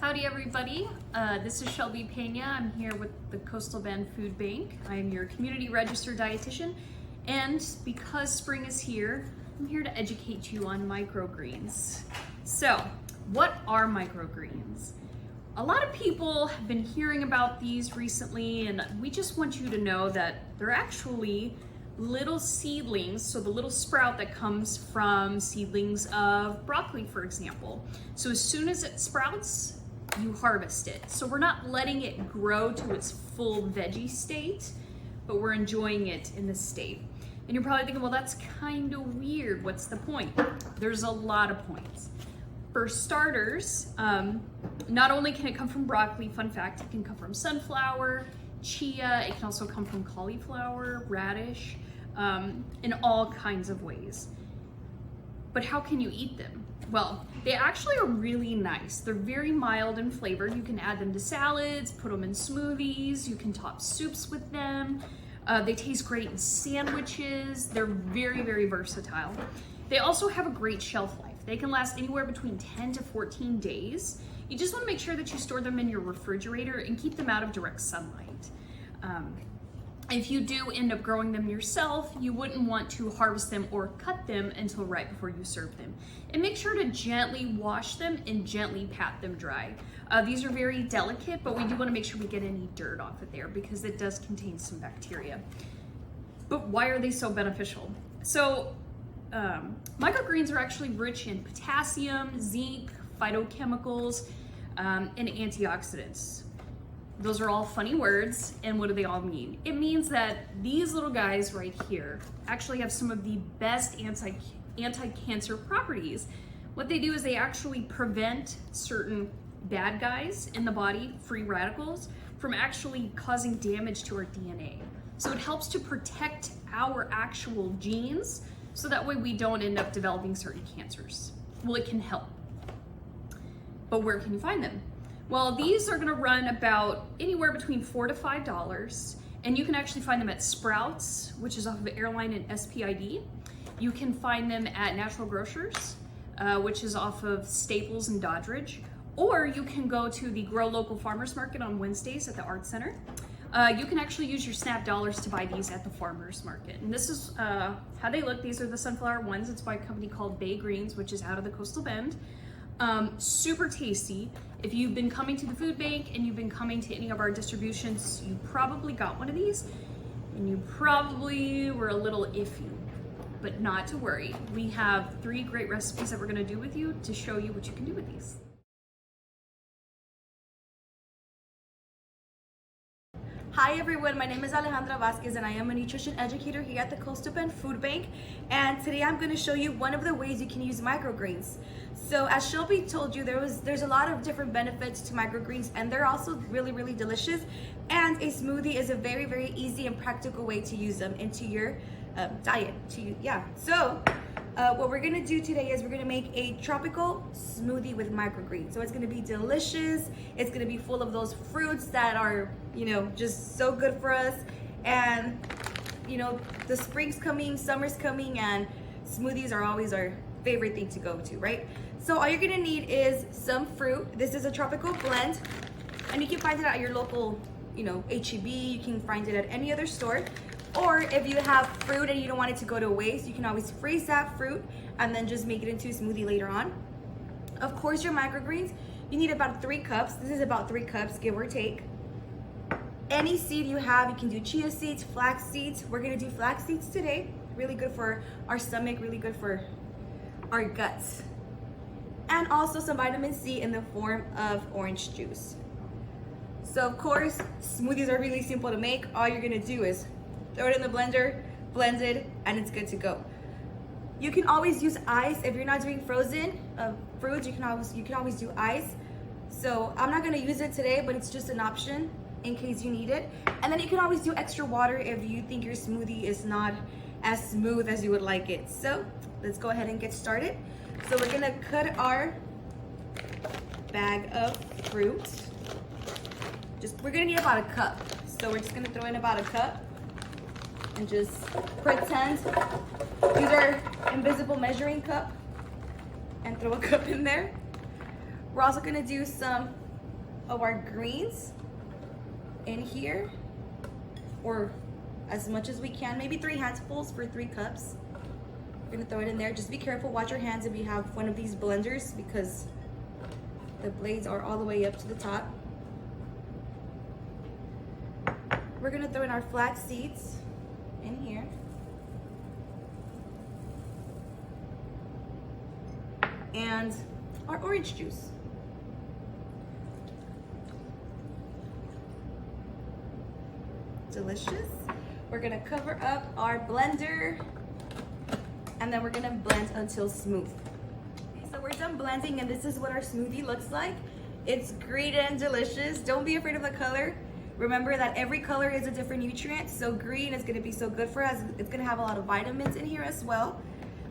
Howdy everybody, this is Shelby Pena. I'm here with the Coastal Bend Food Bank. I am your community registered dietitian, and because spring is here, I'm here to educate you on microgreens. So, what are microgreens? A lot of people have been hearing about these recently, and we just want you to know that they're actually little seedlings, so the little sprout that comes from seedlings of broccoli, for example. So as soon as it sprouts, you harvest it. So we're not letting it grow to its full veggie state, but we're enjoying it in this state. And you're probably thinking, well, that's kind of weird. What's the point? There's a lot of points. For starters, not only can it come from broccoli, fun fact, it can come from sunflower, chia, it can also come from cauliflower, radish, in all kinds of ways. But how can you eat them? Well, they actually are really nice. They're very mild in flavor. You can add them to salads, put them in smoothies, you can top soups with them. They taste great in sandwiches. They're very, very versatile. They also have a great shelf life. They can last anywhere between 10 to 14 days. You just want to make sure that you store them in your refrigerator and keep them out of direct sunlight. If you do end up growing them yourself, you wouldn't want to harvest them or cut them until right before you serve them. And make sure to gently wash them and gently pat them dry. These are very delicate, but we do want to make sure we get any dirt off of there because it does contain some bacteria. But why are they so beneficial? So microgreens are actually rich in potassium, zinc, phytochemicals, and antioxidants. Those are all funny words, and what do they all mean? It means that these little guys right here actually have some of the best anti-cancer properties. What they do is they actually prevent certain bad guys in the body, free radicals, from actually causing damage to our DNA. So it helps to protect our actual genes, so that way we don't end up developing certain cancers. Well, it can help. But where can you find them? Well, these are gonna run about anywhere between $4 to $5, and you can actually find them at Sprouts, which is off of Airline and SPID. You can find them at Natural Grocers, which is off of Staples and Doddridge, or you can go to the Grow Local Farmers Market on Wednesdays at the Art Center. You can actually use your SNAP dollars to buy these at the farmers market. And this is how they look. These are the sunflower ones. It's by a company called Microgreens, which is out of the Coastal Bend. Super tasty. If you've been coming to the food bank and you've been coming to any of our distributions, you probably got one of these and you probably were a little iffy, but not to worry. We have 3 great recipes that we're gonna do with you to show you what you can do with these. Hi everyone, my name is Alejandra Vasquez and I am a nutrition educator here at the Coastal Bend Food Bank, and today I'm going to show you one of the ways you can use microgreens. So as Shelby told you, there's a lot of different benefits to microgreens, and they're also really, really delicious, and a smoothie is a very, very easy and practical way to use them into your diet. So what we're gonna do today is we're gonna make a tropical smoothie with microgreens. So it's gonna be delicious. It's gonna be full of those fruits that are, just so good for us. And, the spring's coming, summer's coming, and smoothies are always our favorite thing to go to, right? So all you're gonna need is some fruit. This is a tropical blend, and you can find it at your local, HEB. You can find it at any other store. Or if you have fruit and you don't want it to go to waste, you can always freeze that fruit and then just make it into a smoothie later on. Of course, your microgreens, you need about 3 cups. This is about 3 cups, give or take. Any seed you have, you can do chia seeds, flax seeds. We're gonna do flax seeds today. Really good for our stomach, really good for our guts. And also some vitamin C in the form of orange juice. So of course, smoothies are really simple to make. All you're gonna do is throw it in the blender, blend it, and it's good to go. You can always use ice if you're not doing frozen fruits. You can always do ice. So I'm not gonna use it today, but it's just an option in case you need it. And then you can always do extra water if you think your smoothie is not as smooth as you would like it. So let's go ahead and get started. So we're gonna cut our bag of fruit. We're gonna need about a cup. So we're just gonna throw in about a cup. And just pretend these are invisible measuring cup and throw a cup in there. We're also gonna do some of our greens in here, or as much as we can, maybe 3 handfuls for 3 cups. We're gonna throw it in there. Just be careful, watch your hands if you have one of these blenders because the blades are all the way up to the top. We're gonna throw in our flax seeds in here. And our orange juice. Delicious. We're gonna cover up our blender and then we're gonna blend until smooth. Okay, so we're done blending and this is what our smoothie looks like. It's green and delicious. Don't be afraid of the color. Remember that every color is a different nutrient. So green is gonna be so good for us. It's gonna have a lot of vitamins in here as well.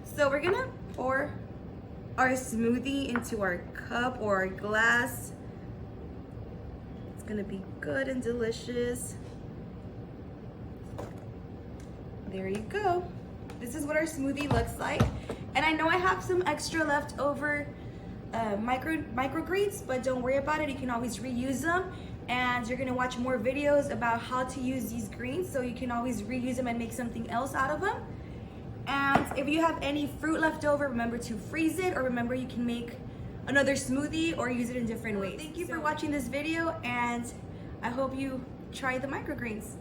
So we're gonna pour our smoothie into our cup or our glass. It's gonna be good and delicious. There you go. This is what our smoothie looks like. And I know I have some extra leftover microgreens, but don't worry about it. You can always reuse them. And you're gonna watch more videos about how to use these greens, so you can always reuse them and make something else out of them. And if you have any fruit left over, remember to freeze it, or remember you can make another smoothie or use it in different ways. Thank you for watching this video, and I hope you try the microgreens.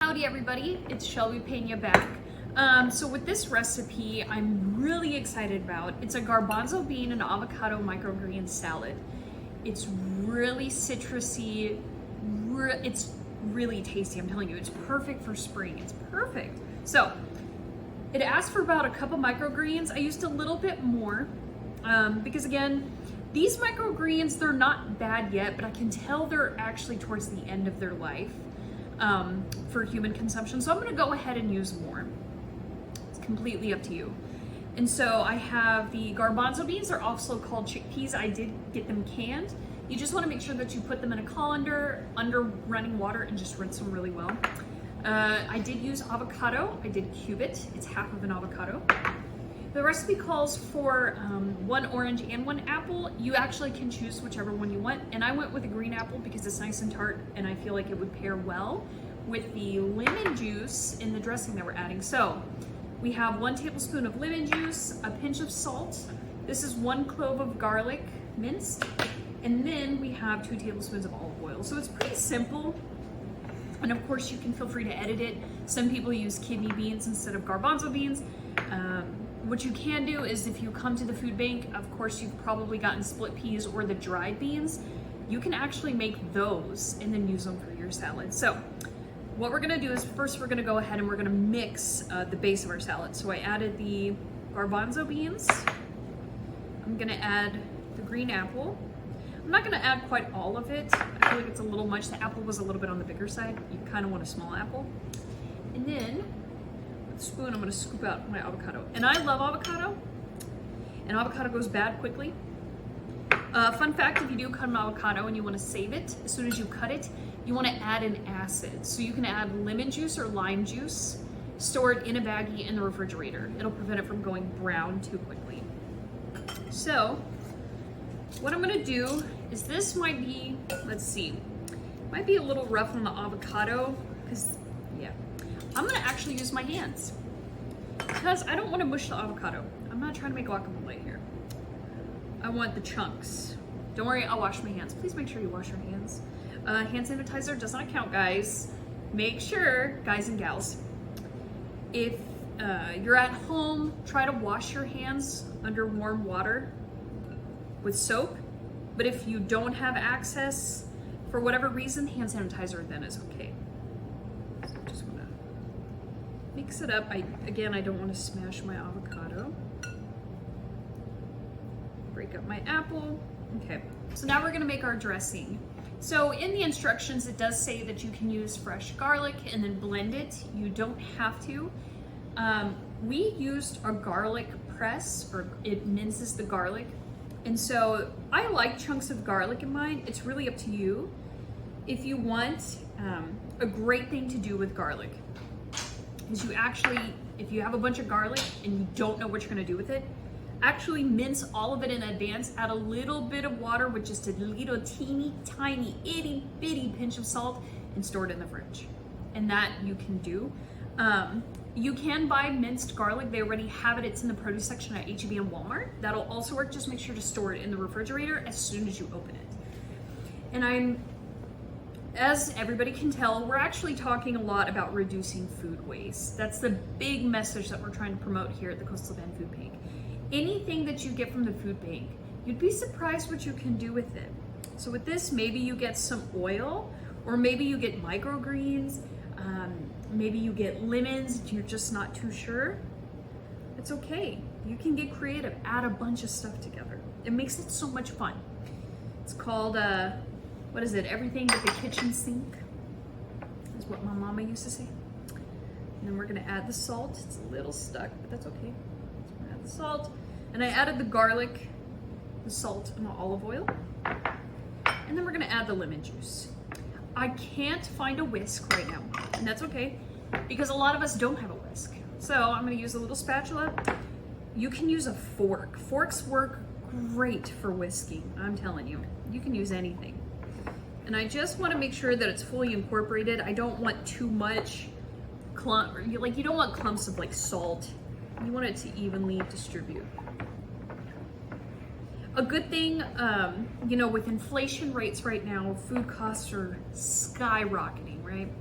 Howdy everybody, it's Shelby Pena back. So with this recipe, I'm really excited about. It's a garbanzo bean and avocado microgreen salad. It's really citrusy, it's really tasty, I'm telling you. It's perfect for spring, it's perfect. So, it asked for about a cup of microgreens. I used a little bit more, because again, these microgreens, they're not bad yet, but I can tell they're actually towards the end of their life. For human consumption. So I'm gonna go ahead and use more. It's completely up to you. And so I have the garbanzo beans, they're also called chickpeas. I did get them canned. You just wanna make sure that you put them in a colander under running water and just rinse them really well. I did use avocado, I did cube it. It's half of an avocado. The recipe calls for 1 orange and 1 apple. You actually can choose whichever one you want. And I went with a green apple because it's nice and tart and I feel like it would pair well with the lemon juice in the dressing that we're adding. So we have 1 tablespoon of lemon juice, a pinch of salt. This is 1 clove of garlic minced. And then we have 2 tablespoons of olive oil. So it's pretty simple. And of course you can feel free to edit it. Some people use kidney beans instead of garbanzo beans. What you can do is if you come to the food bank, of course you've probably gotten split peas or the dried beans. You can actually make those and then use them for your salad. So what we're gonna do is first we're gonna go ahead and we're gonna mix the base of our salad. So I added the garbanzo beans. I'm gonna add the green apple. I'm not gonna add quite all of it. I feel like it's a little much. The apple was a little bit on the bigger side. You kind of want a small apple. And then spoon, I'm gonna scoop out my avocado. And I love avocado, and avocado goes bad quickly. Fun fact, if you do cut an avocado and you wanna save it, as soon as you cut it, you wanna add an acid. So you can add lemon juice or lime juice, store it in a baggie in the refrigerator. It'll prevent it from going brown too quickly. So, what I'm gonna do is this might be, let's see, might be a little rough on the avocado, because, yeah. I'm gonna actually use my hands because I don't want to mush the avocado. I'm not trying to make guacamole here. I want the chunks. Don't worry, I'll wash my hands. Please make sure you wash your hands. Hand sanitizer does not count, guys. Make sure, guys and gals, if you're at home, try to wash your hands under warm water with soap. But if you don't have access, for whatever reason, hand sanitizer then is okay. Mix it up. Again, I don't want to smash my avocado. Break up my apple. Okay, so now we're gonna make our dressing. So in the instructions, it does say that you can use fresh garlic and then blend it. You don't have to. We used a garlic press, or it minces the garlic. And so I like chunks of garlic in mine. It's really up to you. If you want, a great thing to do with garlic is you actually, if you have a bunch of garlic and you don't know what you're gonna do with it, Actually mince all of it in advance, add a little bit of water with just a little teeny tiny itty bitty pinch of salt, and store it in the fridge. And that you can do. You can buy minced garlic. They already have it. It's in the produce section at H-E-B and Walmart. That'll also work. Just make sure to store it in the refrigerator as soon as you open it. And as everybody can tell, we're actually talking a lot about reducing food waste. That's the big message that we're trying to promote here at the Coastal Bend Food Bank. Anything that you get from the food bank, you'd be surprised what you can do with it. So with this, maybe you get some oil, or maybe you get microgreens, maybe you get lemons, you're just not too sure. It's okay. You can get creative, add a bunch of stuff together. It makes it so much fun. It's called, what is it? Everything but the kitchen sink is what my mama used to say. And then we're gonna add the salt. It's a little stuck, but that's okay. So we're gonna add the salt. And I added the garlic, the salt, and the olive oil. And then we're gonna add the lemon juice. I can't find a whisk right now, and that's okay, because a lot of us don't have a whisk. So I'm gonna use a little spatula. You can use a fork. Forks work great for whisking, I'm telling you. You can use anything. And I just wanna make sure that it's fully incorporated. I don't want too much you don't want clumps of like salt. You want it to evenly distribute. A good thing, you know, with inflation rates right now, food costs are skyrocketing, right?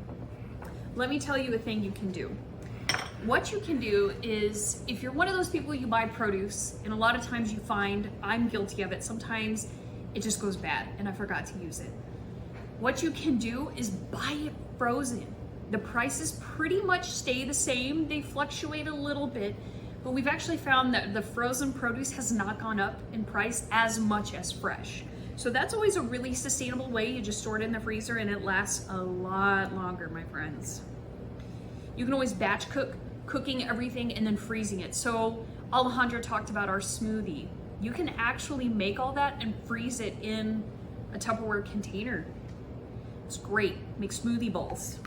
Let me tell you a thing you can do. What you can do is, if you're one of those people, you buy produce, and a lot of times you find, I'm guilty of it, sometimes it just goes bad and I forgot to use it. What you can do is buy it frozen. The prices pretty much stay the same. They fluctuate a little bit, but we've actually found that the frozen produce has not gone up in price as much as fresh. So that's always a really sustainable way. You just store it in the freezer and it lasts a lot longer, my friends. You can always batch cook, cooking everything and then freezing it. So Alejandra talked about our smoothie. You can actually make all that and freeze it in a Tupperware container. It's great. Make smoothie bowls.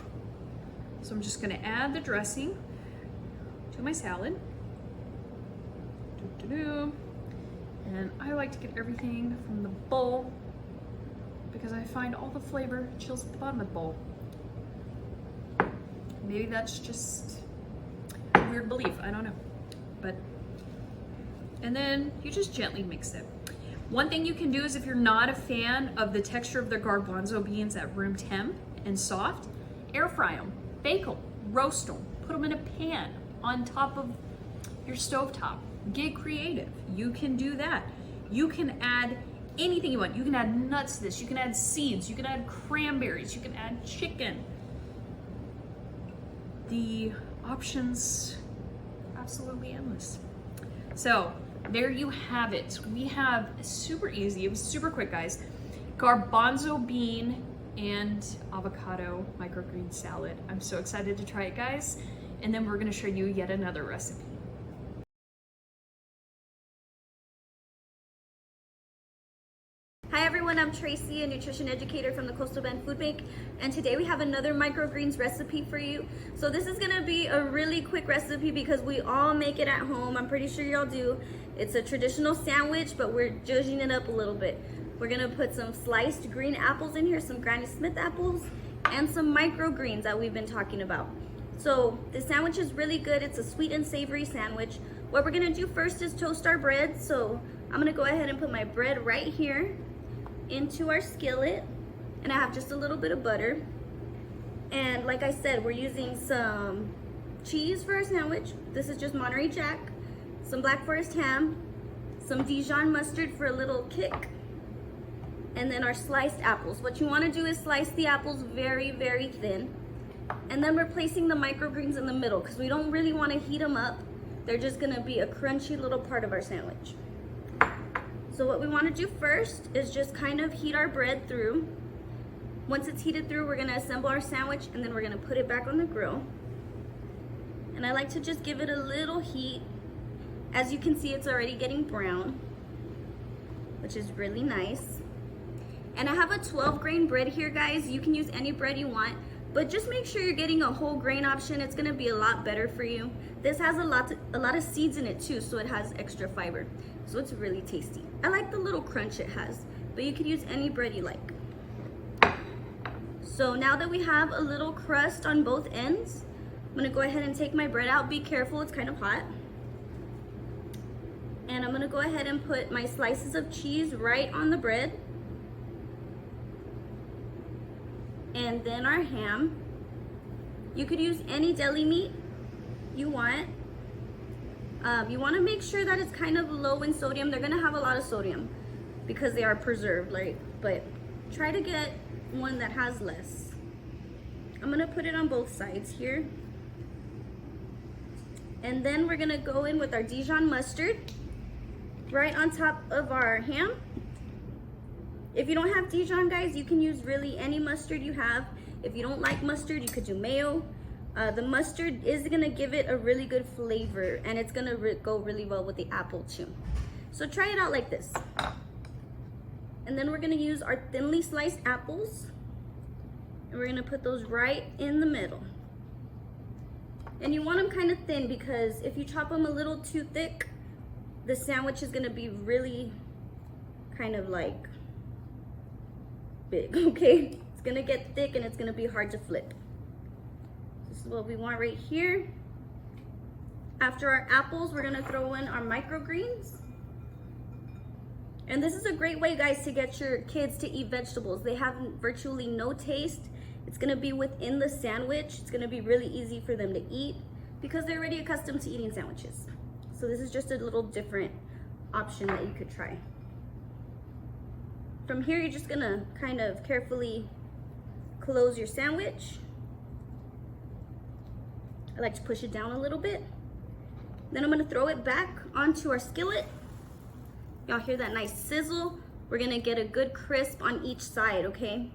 So I'm just gonna add the dressing to my salad. And I like to get everything from the bowl because I find all the flavor chills at the bottom of the bowl. Maybe that's just a weird belief, I don't know. And then you just gently mix it. One thing you can do is, if you're not a fan of the texture of the garbanzo beans at room temp and soft, air fry them, bake them, roast them, put them in a pan on top of your stovetop. Get creative. You can do that. You can add anything you want. You can add nuts to this. You can add seeds. You can add cranberries. You can add chicken. The options are absolutely endless. So there you have it. We have super easy, it was super quick, guys, garbanzo bean and avocado microgreen salad. I'm so excited to try it, guys. And then we're gonna show you yet another recipe. Hi everyone, I'm Tracy, a nutrition educator from the Coastal Bend Food Bank, and today we have another microgreens recipe for you. So this is gonna be a really quick recipe because we all make it at home. I'm pretty sure y'all do. It's a traditional sandwich, but we're zhuzhing it up a little bit. We're gonna put some sliced green apples in here, some Granny Smith apples, and some microgreens that we've been talking about. So the sandwich is really good. It's a sweet and savory sandwich. What we're gonna do first is toast our bread. So I'm gonna go ahead and put my bread right here into our skillet, and I have just a little bit of butter. And like I said, we're using some cheese for our sandwich. This is just Monterey Jack, some Black Forest ham, some Dijon mustard for a little kick, and then our sliced apples. What you want to do is slice the apples very, very thin, and then we're placing the microgreens in the middle because we don't really want to heat them up. They're just going to be a crunchy little part of our sandwich. So what we want to do first is just kind of heat our bread through. Once it's heated through, we're going to assemble our sandwich, and then we're going to put it back on the grill. And I like to just give it a little heat. As you can see, it's already getting brown, which is really nice. And I have a 12 grain bread here, guys. You can use any bread you want, but just make sure you're getting a whole grain option. It's gonna be a lot better for you. This has a lot of seeds in it too, so it has extra fiber. So it's really tasty. I like the little crunch it has, but you could use any bread you like. So now that we have a little crust on both ends, I'm gonna go ahead and take my bread out. Be careful, it's kind of hot. And I'm gonna go ahead and put my slices of cheese right on the bread. And then our ham. You could use any deli meat you want. You want to make sure that it's kind of low in sodium. They're gonna have a lot of sodium because they are preserved, right? But try to get one that has less. I'm gonna put it on both sides here. And then we're gonna go in with our Dijon mustard right on top of our ham. If you don't have Dijon, guys, you can use really any mustard you have. If you don't like mustard, you could do mayo. The mustard is gonna give it a really good flavor, and it's gonna go really well with the apple too. So try it out like this. And then we're gonna use our thinly sliced apples, and we're gonna put those right in the middle. And you want them kind of thin, because if you chop them a little too thick, the sandwich is gonna be really kind of like big, okay? It's gonna get thick and it's gonna be hard to flip. This is what we want right here. After our apples, we're gonna throw in our microgreens. And this is a great way, guys, to get your kids to eat vegetables. They have virtually no taste. It's gonna be within the sandwich. It's gonna be really easy for them to eat because they're already accustomed to eating sandwiches. So this is just a little different option that you could try. From here, you're just gonna kind of carefully close your sandwich. I like to push it down a little bit. Then I'm gonna throw it back onto our skillet. Y'all hear that nice sizzle? We're gonna get a good crisp on each side, okay?